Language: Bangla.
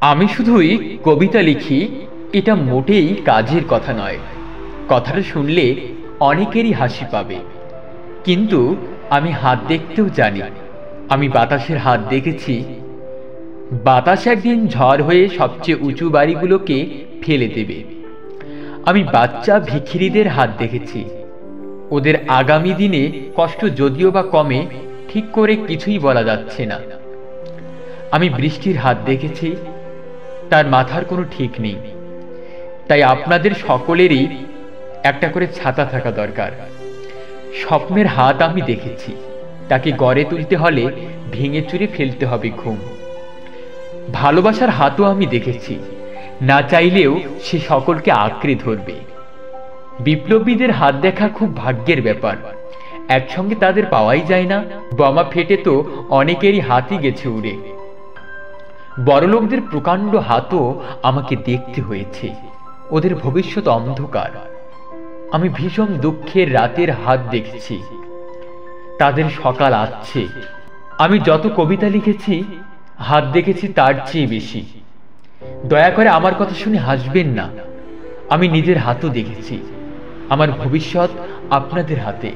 আমি শুধুই কবিতা লিখি, এটা মোটেই কাজের কথা নয়। কথাটা শুনলে অনেকেরই হাসি পাবে, কিন্তু আমি হাত দেখতেও জানি। আমি বাতাসের হাত দেখেছি। বাতাস একদিন ঝড় হয়ে সবচেয়ে উঁচু বাড়িগুলোকে ফেলে দেবে। আমি বাচ্চা ভিখিরিদের হাত দেখেছি। ওদের আগামী দিনে কষ্ট যদিও বা কমে, ঠিক করে কিছুই বলা যাচ্ছে না। আমি বৃষ্টির হাত দেখেছি, তার মাথার কোনো ঠিক নেই। তাই আপনাদের সকলেরই একটা করে ছাতা থাকা দরকার। স্বপ্নের হাত আমি দেখেছি, তাকে গড়ে তুলতে হলে ভেঙে চুরে ফেলতে হবে ঘুম। ভালোবাসার হাতও আমি দেখেছি, না চাইলেও সে সকলকে আঁকড়ে ধরবে। বিপ্লবীদের হাত দেখা খুব ভাগ্যের ব্যাপার, একসঙ্গে তাদের পাওয়াই যায় না। বোমা ফেটে তো অনেকেরই হাতই গেছে উড়ে। বড়লোকদের প্রকাণ্ড হাতও আমাকে দেখতে হয়েছে, ওদের ভবিষ্যৎ অন্ধকার। আমি ভীষণ দুঃখের রাতের হাত দেখেছি, তাদের সকাল আসছে। আমি যত কবিতা লিখেছি, হাত দেখেছি তার চেয়ে বেশি। দয়া করে আমার কথা শুনে হাসবেন না। আমি নিজের হাতও দেখেছি। আমার ভবিষ্যৎ আপনাদের হাতে।